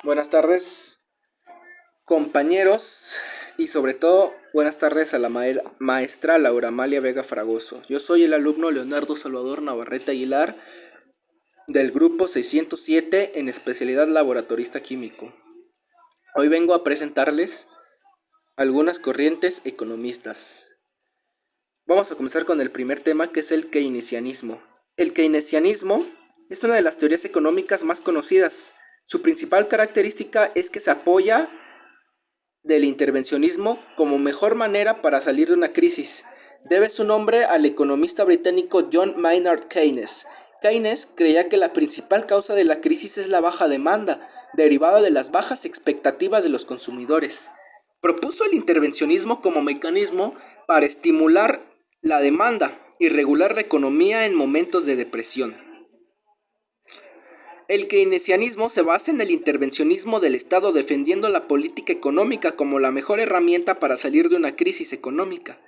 Buenas tardes, compañeros, y sobre todo buenas tardes a la maestra Laura Amalia Vega Fragoso. Yo soy el alumno Leonardo Salvador Navarrete Aguilar del grupo 607 en especialidad laboratorista químico. Hoy vengo a presentarles algunas corrientes economistas. Vamos a comenzar con el primer tema, que es el keynesianismo. El keynesianismo es una de las teorías económicas más conocidas. Su principal característica es que se apoya del intervencionismo como mejor manera para salir de una crisis. Debe su nombre al economista británico John Maynard Keynes. Keynes creía que la principal causa de la crisis es la baja demanda, derivada de las bajas expectativas de los consumidores. Propuso el intervencionismo como mecanismo para estimular la demanda y regular la economía en momentos de depresión. El keynesianismo se basa en el intervencionismo del Estado, defendiendo la política económica como la mejor herramienta para salir de una crisis económica.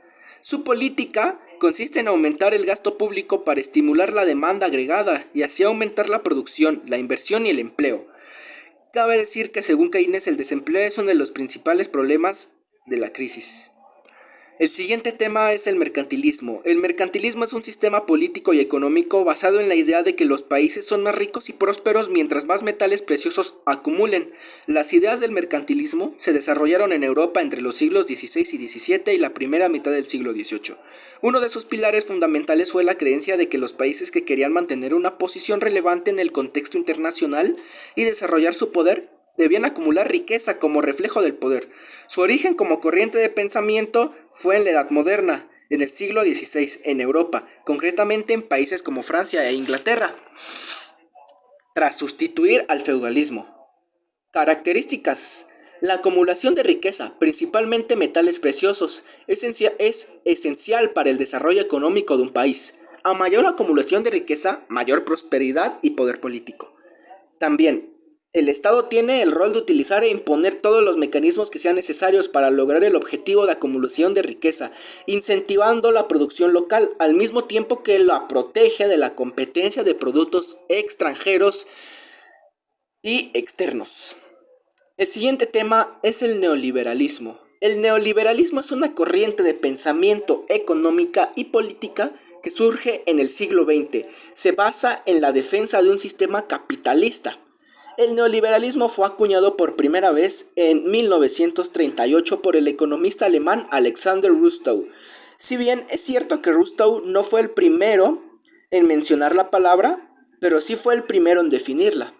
Su política consiste en aumentar el gasto público para estimular la demanda agregada y así aumentar la producción, la inversión y el empleo. Cabe decir que según Keynes el desempleo es uno de los principales problemas de la crisis. El siguiente tema es el mercantilismo. El mercantilismo es un sistema político y económico basado en la idea de que los países son más ricos y prósperos mientras más metales preciosos acumulen. Las ideas del mercantilismo se desarrollaron en Europa entre los siglos XVI y XVII y la primera mitad del siglo XVIII. Uno de sus pilares fundamentales fue la creencia de que los países que querían mantener una posición relevante en el contexto internacional y desarrollar su poder debían acumular riqueza como reflejo del poder. Su origen como corriente de pensamiento fue en la Edad Moderna, en el siglo XVI, en Europa, concretamente en países como Francia e Inglaterra, tras sustituir al feudalismo. Características. La acumulación de riqueza, principalmente metales preciosos, es esencial para el desarrollo económico de un país. A mayor acumulación de riqueza, mayor prosperidad y poder político. También, el Estado tiene el rol de utilizar e imponer todos los mecanismos que sean necesarios para lograr el objetivo de acumulación de riqueza, incentivando la producción local, al mismo tiempo que la protege de la competencia de productos extranjeros y externos. El siguiente tema es el neoliberalismo. El neoliberalismo es una corriente de pensamiento económica y política que surge en el siglo XX. Se basa en la defensa de un sistema capitalista. El neoliberalismo fue acuñado por primera vez en 1938 por el economista alemán Alexander Rostow. Si bien es cierto que Rostow no fue el primero en mencionar la palabra, pero sí fue el primero en definirla.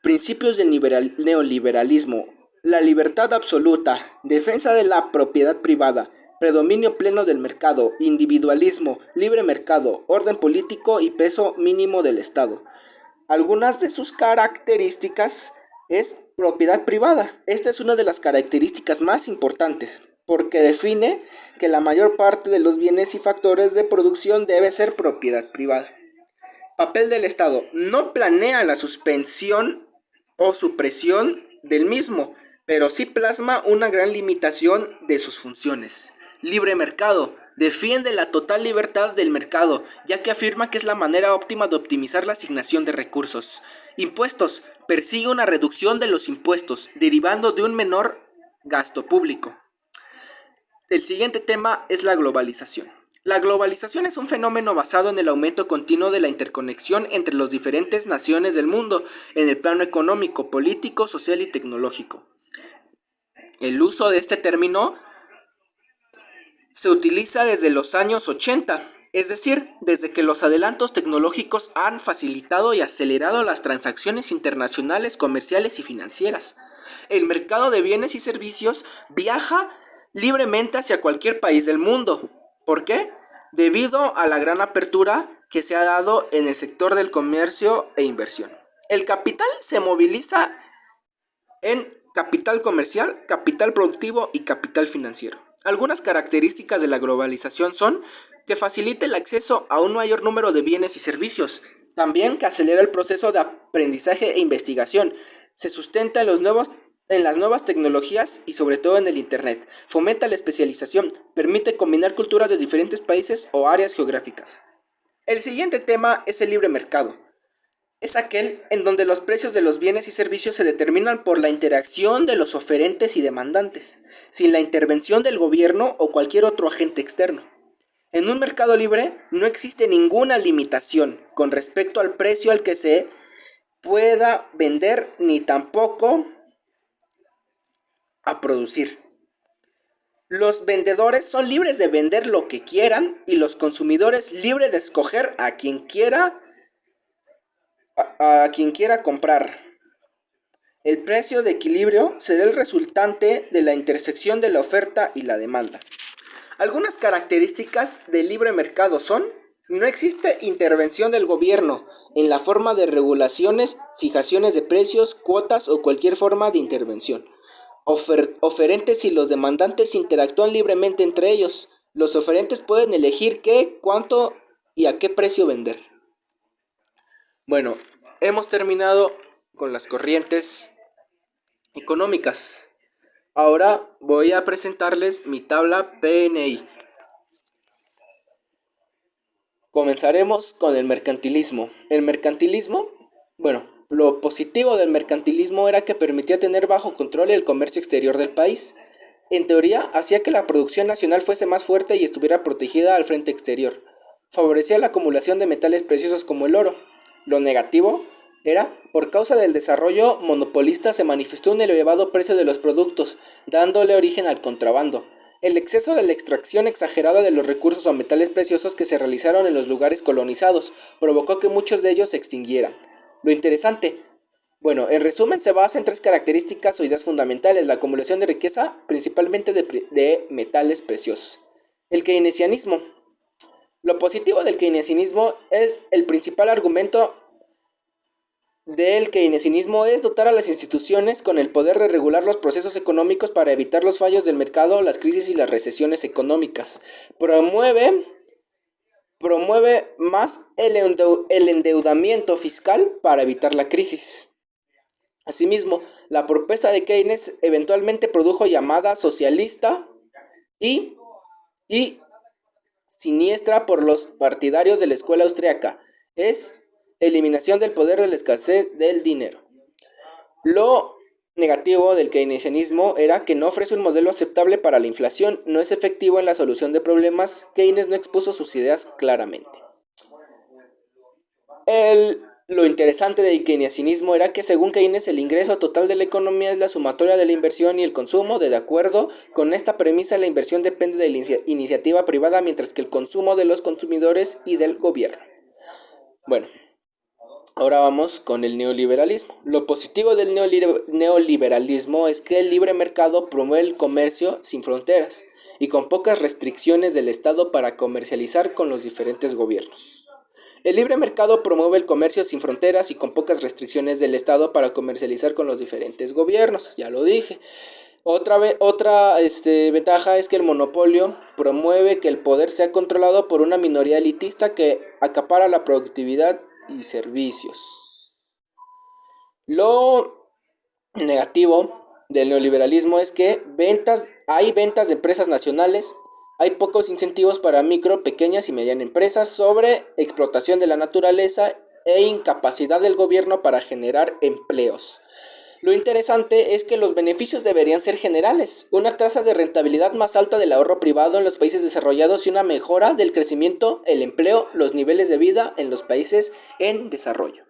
Principios del neoliberalismo: la libertad absoluta, defensa de la propiedad privada, predominio pleno del mercado, individualismo, libre mercado, orden político y peso mínimo del Estado. Algunas de sus características es propiedad privada. Esta es una de las características más importantes, porque define que la mayor parte de los bienes y factores de producción debe ser propiedad privada. Papel del Estado: no planea la suspensión o supresión del mismo, pero sí plasma una gran limitación de sus funciones. Libre mercado: defiende la total libertad del mercado, ya que afirma que es la manera óptima de optimizar la asignación de recursos. Impuestos: persigue una reducción de los impuestos, derivando de un menor gasto público. El siguiente tema es la globalización. La globalización es un fenómeno basado en el aumento continuo de la interconexión entre las diferentes naciones del mundo, en el plano económico, político, social y tecnológico. El uso de este término se utiliza desde los años 80, es decir, desde que los adelantos tecnológicos han facilitado y acelerado las transacciones internacionales, comerciales y financieras. El mercado de bienes y servicios viaja libremente hacia cualquier país del mundo. ¿Por qué? Debido a la gran apertura que se ha dado en el sector del comercio e inversión. El capital se moviliza en capital comercial, capital productivo y capital financiero. Algunas características de la globalización son que facilita el acceso a un mayor número de bienes y servicios, también que acelera el proceso de aprendizaje e investigación, se sustenta en las nuevas tecnologías y sobre todo en el Internet, fomenta la especialización, permite combinar culturas de diferentes países o áreas geográficas. El siguiente tema es el libre mercado. es aquel en donde los precios de los bienes y servicios se determinan por la interacción de los oferentes y demandantes, sin la intervención del gobierno o cualquier otro agente externo. En un mercado libre no existe ninguna limitación con respecto al precio al que se pueda vender ni tampoco a producir. Los vendedores son libres de vender lo que quieran y los consumidores libres de escoger a quien quiera comprar. El precio de equilibrio será el resultante de la intersección de la oferta y la demanda. Algunas características del libre mercado son: no existe intervención del gobierno en la forma de regulaciones, fijaciones de precios, cuotas o cualquier forma de intervención. Oferentes y los demandantes interactúan libremente entre ellos. Los oferentes pueden elegir qué, cuánto y a qué precio vender. Bueno, hemos terminado con las corrientes económicas. Ahora voy a presentarles mi tabla PNI. Comenzaremos con el mercantilismo. Lo positivo del mercantilismo era que permitía tener bajo control el comercio exterior del país. En teoría, hacía que la producción nacional fuese más fuerte y estuviera protegida al frente exterior. Favorecía la acumulación de metales preciosos como el oro. Lo negativo era, por causa del desarrollo monopolista, se manifestó un elevado precio de los productos, dándole origen al contrabando. El exceso de la extracción exagerada de los recursos o metales preciosos que se realizaron en los lugares colonizados provocó que muchos de ellos se extinguieran. Lo interesante, en resumen, se basa en tres características o ideas fundamentales: la acumulación de riqueza, principalmente de metales preciosos. El keynesianismo. Lo positivo del keynesianismo es el principal argumento del keynesianismo es dotar a las instituciones con el poder de regular los procesos económicos para evitar los fallos del mercado, las crisis y las recesiones económicas. Promueve más el endeudamiento fiscal para evitar la crisis. Asimismo, la propuesta de Keynes eventualmente produjo llamada socialista y siniestra por los partidarios de la escuela austríaca. Es eliminación del poder de la escasez del dinero. Lo negativo del keynesianismo era que no ofrece un modelo aceptable para la inflación, no es efectivo en la solución de problemas. Keynes no expuso sus ideas claramente. Lo interesante del keynesianismo era que, según Keynes, el ingreso total de la economía es la sumatoria de la inversión y el consumo. De acuerdo con esta premisa, la inversión depende de la iniciativa privada, mientras que el consumo de los consumidores y del gobierno. Ahora vamos con el neoliberalismo. Lo positivo del neoliberalismo es que el libre mercado promueve el comercio sin fronteras y con pocas restricciones del Estado para comercializar con los diferentes gobiernos. El libre mercado promueve el comercio sin fronteras y con pocas restricciones del Estado para comercializar con los diferentes gobiernos, ya lo dije. Otra ventaja es que el monopolio promueve que el poder sea controlado por una minoría elitista que acapara la productividad y servicios. Lo negativo del neoliberalismo es que hay ventas de empresas nacionales, hay pocos incentivos para micro, pequeñas y medianas empresas, sobre explotación de la naturaleza e incapacidad del gobierno para generar empleos. Lo interesante es que los beneficios deberían ser generales: una tasa de rentabilidad más alta del ahorro privado en los países desarrollados y una mejora del crecimiento, el empleo, los niveles de vida en los países en desarrollo.